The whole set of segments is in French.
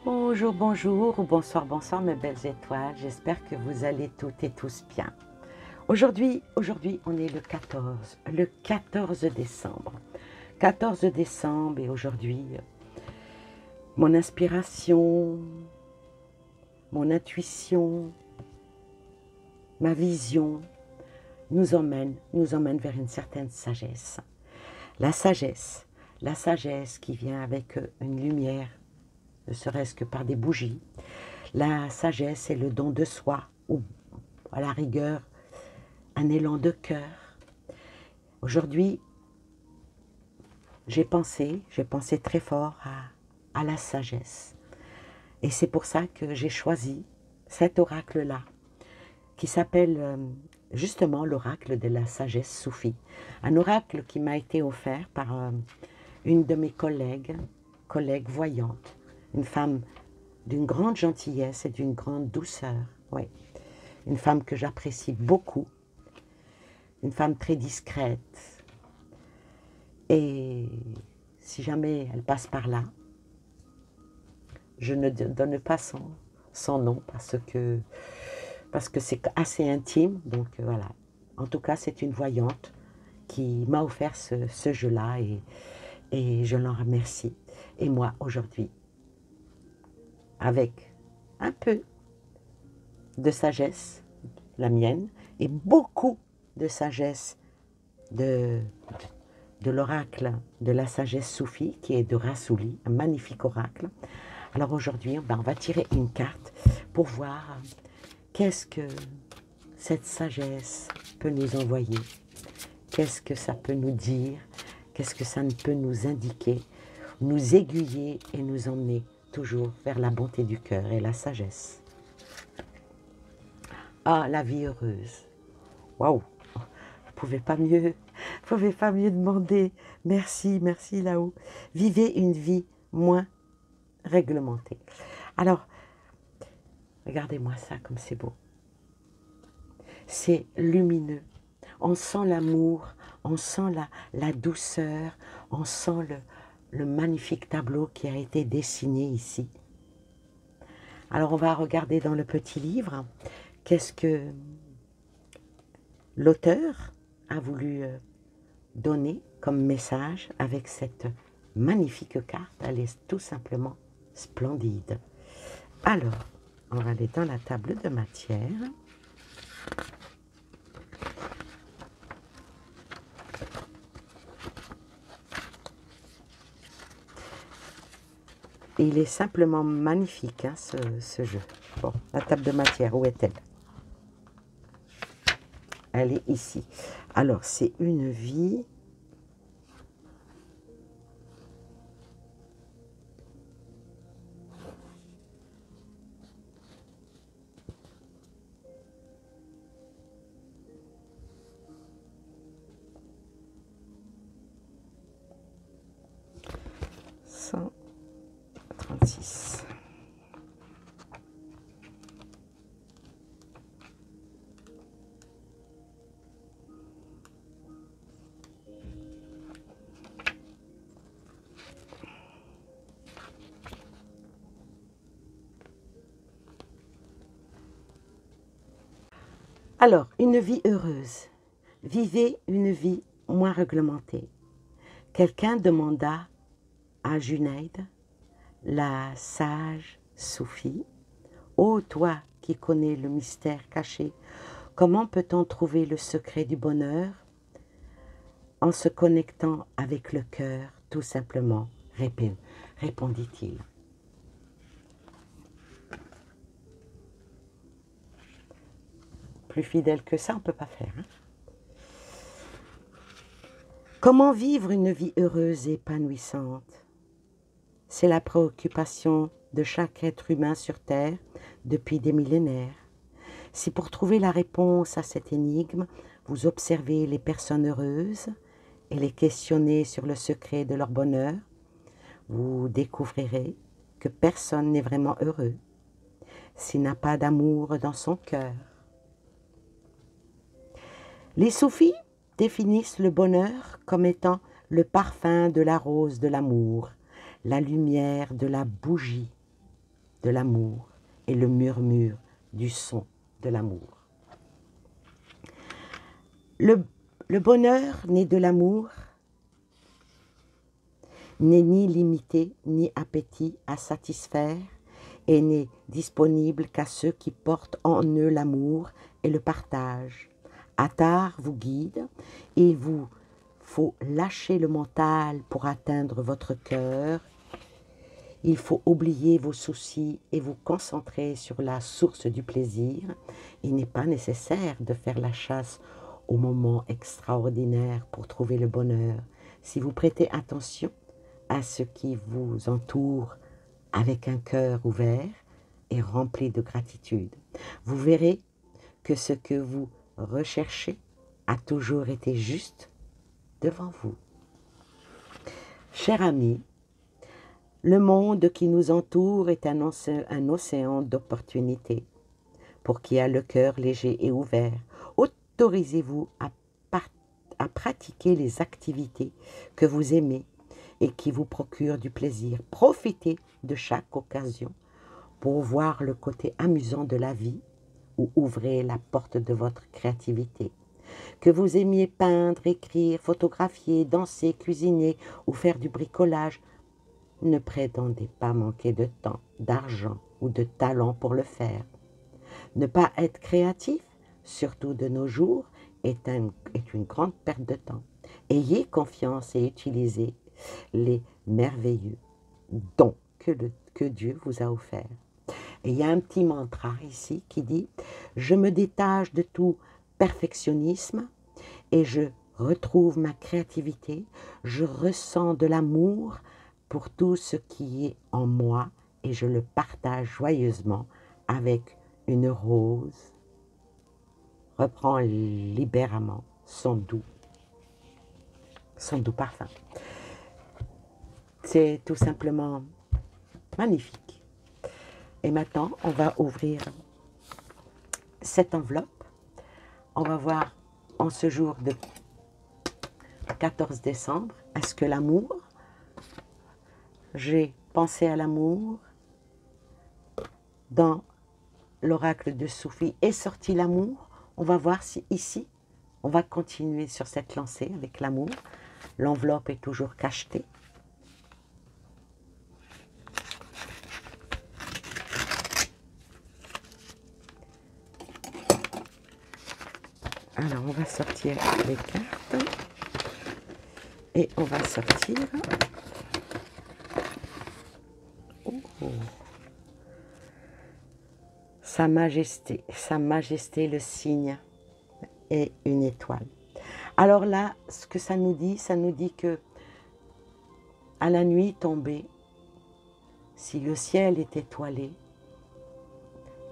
Bonjour, bonjour ou bonsoir, bonsoir mes belles étoiles. J'espère que vous allez toutes et tous bien. Aujourd'hui, on est le 14 décembre. 14 décembre et aujourd'hui, mon inspiration, mon intuition, ma vision nous emmène vers une certaine sagesse. La sagesse qui vient avec une lumière, ne serait-ce que par des bougies. La sagesse est le don de soi, ou à la rigueur, un élan de cœur. Aujourd'hui, j'ai pensé très fort à la sagesse. Et c'est pour ça que j'ai choisi cet oracle-là, qui s'appelle justement l'oracle de la sagesse soufie. Un oracle qui m'a été offert par une de mes collègues voyantes, une femme d'une grande gentillesse et d'une grande douceur. Oui, une femme que j'apprécie beaucoup, une femme très discrète. Et si jamais elle passe par là, je ne donne pas son nom parce que c'est assez intime. Donc voilà. En tout cas, c'est une voyante qui m'a offert ce jeu-là et je l'en remercie. Et moi, aujourd'hui, avec un peu de sagesse, la mienne, et beaucoup de sagesse de l'oracle de la sagesse soufie, qui est de Rassouli, un magnifique oracle. Alors aujourd'hui, on va tirer une carte pour voir qu'est-ce que cette sagesse peut nous envoyer, qu'est-ce que ça peut nous dire, qu'est-ce que ça peut nous indiquer, nous aiguiller et nous emmener toujours vers la bonté du cœur et la sagesse. Ah, la vie heureuse. Waouh! Vous ne pouvez pas mieux demander. Merci, merci là-haut. Vivez une vie moins réglementée. Alors, regardez-moi ça comme c'est beau. C'est lumineux. On sent l'amour, on sent la douceur, on sent le magnifique tableau qui a été dessiné ici. Alors, on va regarder dans le petit livre qu'est-ce que l'auteur a voulu donner comme message avec cette magnifique carte. Elle est tout simplement splendide. Alors, on va aller dans la table de matière. Et il est simplement magnifique, hein, ce jeu. Bon, la table de matière, où est-elle? Elle est ici. Alors, c'est une vie. Alors, une vie heureuse. Vivez une vie moins réglementée. Quelqu'un demanda à Junaid, la sage soufie, « Ô toi qui connais le mystère caché, comment peut-on trouver le secret du bonheur? En se connectant avec le cœur, tout simplement, répondit-il. » Plus fidèle que ça, on ne peut pas faire. Hein? Comment vivre une vie heureuse et épanouissante? C'est la préoccupation de chaque être humain sur Terre depuis des millénaires. Si pour trouver la réponse à cette énigme, vous observez les personnes heureuses et les questionnez sur le secret de leur bonheur, vous découvrirez que personne n'est vraiment heureux s'il n'a pas d'amour dans son cœur. Les soufis définissent le bonheur comme étant le parfum de la rose de l'amour, la lumière de la bougie, de l'amour et le murmure du son de l'amour. Le bonheur né de l'amour n'est ni limité ni appétit à satisfaire et n'est disponible qu'à ceux qui portent en eux l'amour et le partage. Attar vous guide et il vous faut lâcher le mental pour atteindre votre cœur. Il faut oublier vos soucis et vous concentrer sur la source du plaisir. Il n'est pas nécessaire de faire la chasse aux moments extraordinaires pour trouver le bonheur. Si vous prêtez attention à ce qui vous entoure avec un cœur ouvert et rempli de gratitude, vous verrez que ce que vous recherchez a toujours été juste devant vous. Cher ami, le monde qui nous entoure est un océan d'opportunités. Pour qui a le cœur léger et ouvert, autorisez-vous à pratiquer les activités que vous aimez et qui vous procurent du plaisir. Profitez de chaque occasion pour voir le côté amusant de la vie ou ouvrez la porte de votre créativité. Que vous aimiez peindre, écrire, photographier, danser, cuisiner ou faire du bricolage, ne prétendez pas manquer de temps, d'argent ou de talent pour le faire. Ne pas être créatif, surtout de nos jours, est une grande perte de temps. Ayez confiance et utilisez les merveilleux dons que Dieu vous a offerts. Et il y a un petit mantra ici qui dit « Je me détache de tout perfectionnisme et je retrouve ma créativité. Je ressens de l'amour pour tout ce qui est en moi et je le partage joyeusement avec une rose. Reprend libérément son doux parfum. » C'est tout simplement magnifique. Et maintenant, on va ouvrir cette enveloppe. On va voir en ce jour de 14 décembre, est-ce que l'amour, j'ai pensé à l'amour, dans l'oracle de Soufi est sorti l'amour. On va voir si ici, on va continuer sur cette lancée avec l'amour. L'enveloppe est toujours cachetée. Alors, on va sortir les cartes et on va sortir Sa Majesté le cygne et une étoile. Alors là, ce que ça nous dit que à la nuit tombée, si le ciel est étoilé,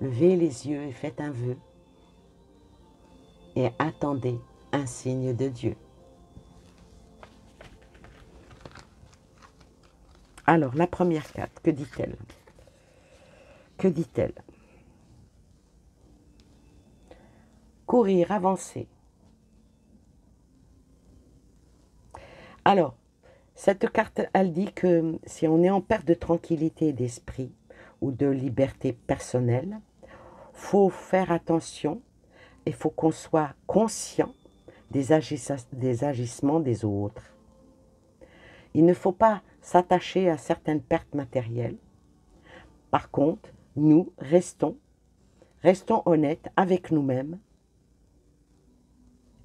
levez les yeux et faites un vœu et attendez un signe de Dieu. Alors, la première carte, que dit-elle? Que dit-elle? Courir, avancer. Alors, cette carte, elle dit que si on est en perte de tranquillité d'esprit ou de liberté personnelle, faut faire attention. Il faut qu'on soit conscient des agissements des autres. Il ne faut pas s'attacher à certaines pertes matérielles. Par contre, nous restons honnêtes avec nous-mêmes.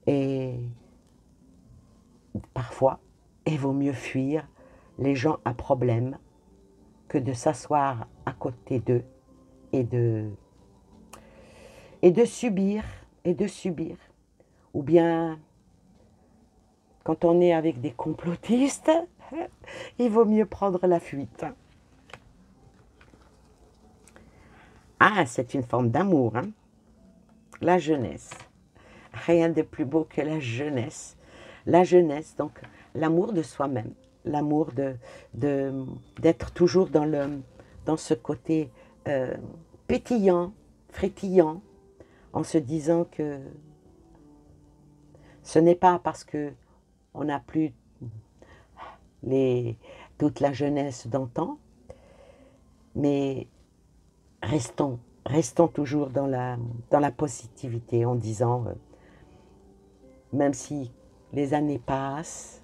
Et parfois, il vaut mieux fuir les gens à problème que de s'asseoir à côté d'eux et de subir. Ou bien, quand on est avec des complotistes, il vaut mieux prendre la fuite. Ah, c'est une forme d'amour, hein? La jeunesse. Rien de plus beau que la jeunesse. La jeunesse, donc l'amour de soi-même, l'amour d'être toujours dans ce côté pétillant, frétillant, en se disant que ce n'est pas parce que on n'a plus toute la jeunesse d'antan, mais restons toujours dans la positivité en disant, même si les années passent,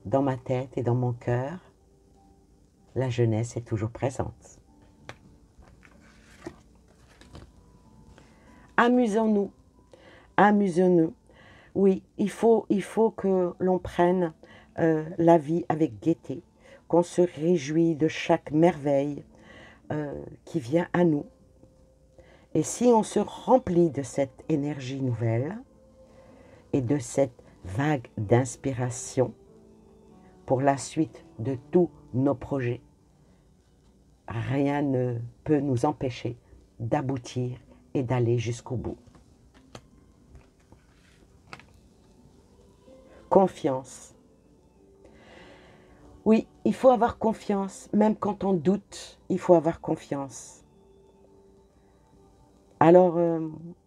dans ma tête et dans mon cœur, la jeunesse est toujours présente. Amusons-nous, amusons-nous. Oui, il faut que l'on prenne la vie avec gaieté, qu'on se réjouit de chaque merveille qui vient à nous. Et si on se remplit de cette énergie nouvelle et de cette vague d'inspiration pour la suite de tous nos projets, rien ne peut nous empêcher d'aboutir et d'aller jusqu'au bout. Confiance. Oui, il faut avoir confiance, même quand on doute, il faut avoir confiance. Alors,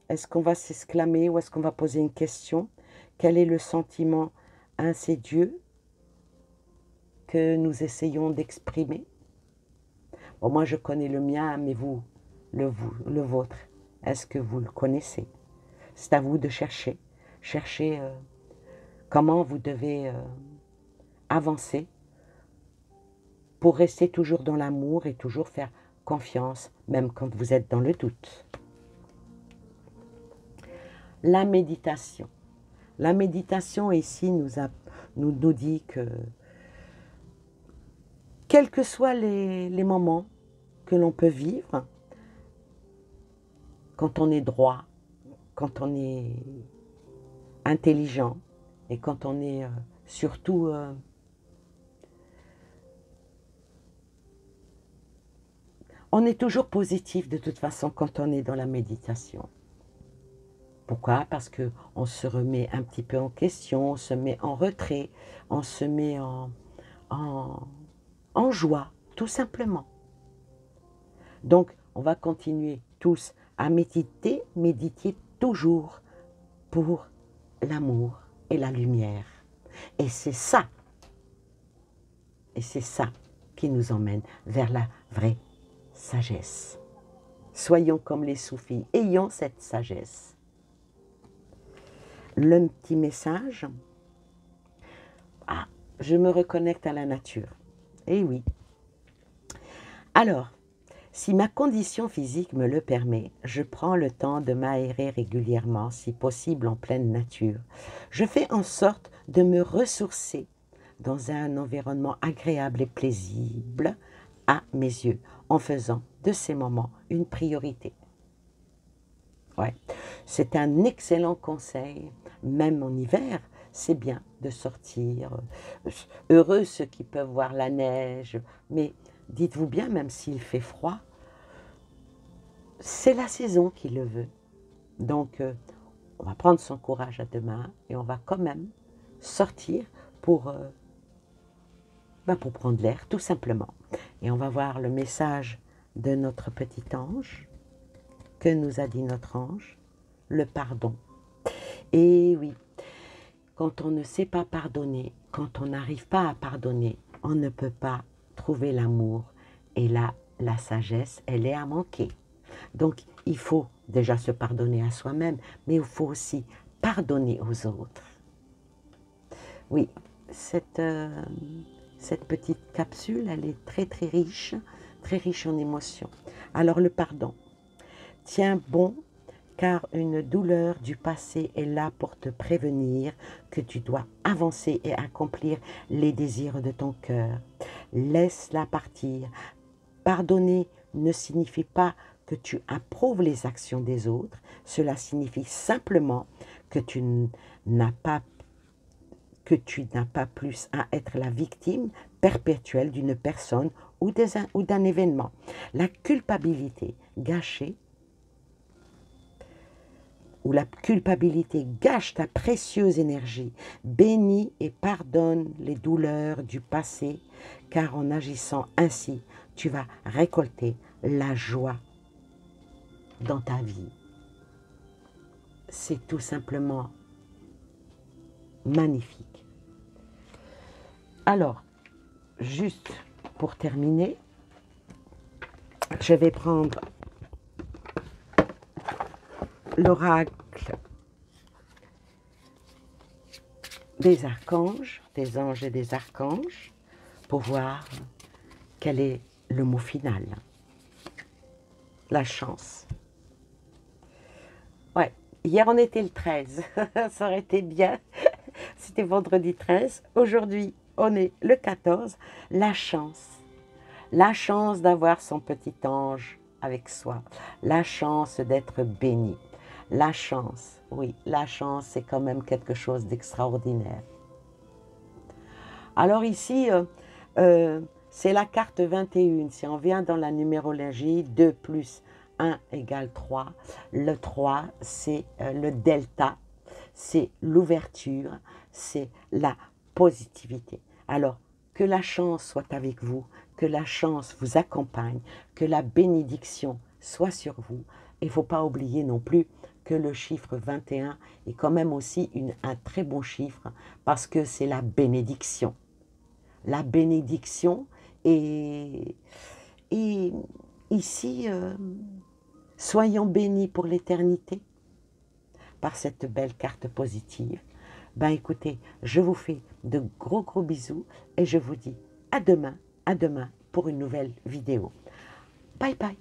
est-ce qu'on va s'exclamer ou est-ce qu'on va poser une question? Quel est le sentiment insidieux que nous essayons d'exprimer? Bon, moi, je connais le mien, mais vous, le vôtre, est-ce que vous le connaissez? C'est à vous de chercher. Cherchez comment vous devez avancer pour rester toujours dans l'amour et toujours faire confiance, même quand vous êtes dans le doute. La méditation. La méditation ici nous dit que quels que soient les moments que l'on peut vivre, quand on est droit, quand on est intelligent et quand on est surtout on est toujours positif de toute façon quand on est dans la méditation. Pourquoi? Parce qu'on se remet un petit peu en question, on se met en retrait, on se met en joie, tout simplement. Donc, on va continuer tous à méditer toujours pour l'amour et la lumière. Et c'est ça qui nous emmène vers la vraie sagesse. Soyons comme les soufis, ayons cette sagesse. Le petit message, je me reconnecte à la nature. Eh oui. Alors, si ma condition physique me le permet, je prends le temps de m'aérer régulièrement, si possible en pleine nature. Je fais en sorte de me ressourcer dans un environnement agréable et paisible à mes yeux, en faisant de ces moments une priorité. Ouais. C'est un excellent conseil, même en hiver, c'est bien de sortir. Heureux ceux qui peuvent voir la neige, mais dites-vous bien, même s'il fait froid, c'est la saison qui le veut. Donc, on va prendre son courage à deux mains et on va quand même sortir pour prendre l'air, tout simplement. Et on va voir le message de notre petit ange. Que nous a dit notre ange? Le pardon. Et oui, quand on ne sait pas pardonner, quand on n'arrive pas à pardonner, on ne peut pas trouver l'amour. Et là, la sagesse, elle est à manquer. Donc, il faut déjà se pardonner à soi-même, mais il faut aussi pardonner aux autres. Oui, cette petite capsule, elle est très riche en émotions. Alors, le pardon. Tiens bon, car une douleur du passé est là pour te prévenir que tu dois avancer et accomplir les désirs de ton cœur. Laisse-la partir. Pardonner ne signifie pas que tu approuves les actions des autres, cela signifie simplement que tu n'as pas plus à être la victime perpétuelle d'une personne ou d'un événement. La culpabilité gâchée où la culpabilité gâche ta précieuse énergie. Bénis et pardonne les douleurs du passé, car en agissant ainsi, tu vas récolter la joie dans ta vie. C'est tout simplement magnifique. Alors, juste pour terminer, je vais prendre l'oracle des archanges, des anges et des archanges, pour voir quel est le mot final. La chance. Ouais, hier on était le 13, ça aurait été bien, c'était vendredi 13. Aujourd'hui on est le 14, la chance. La chance d'avoir son petit ange avec soi, la chance d'être béni. La chance, oui, la chance, c'est quand même quelque chose d'extraordinaire. Alors ici, c'est la carte 21. Si on vient dans la numérologie, 2 plus 1 égale 3. Le 3, c'est le delta, c'est l'ouverture, c'est la positivité. Alors, que la chance soit avec vous, que la chance vous accompagne, que la bénédiction soit sur vous. Il ne faut pas oublier non plus que le chiffre 21 est quand même aussi un très bon chiffre parce que c'est la bénédiction. La bénédiction et ici, soyons bénis pour l'éternité par cette belle carte positive. Ben écoutez, je vous fais de gros bisous et je vous dis à demain pour une nouvelle vidéo. Bye bye.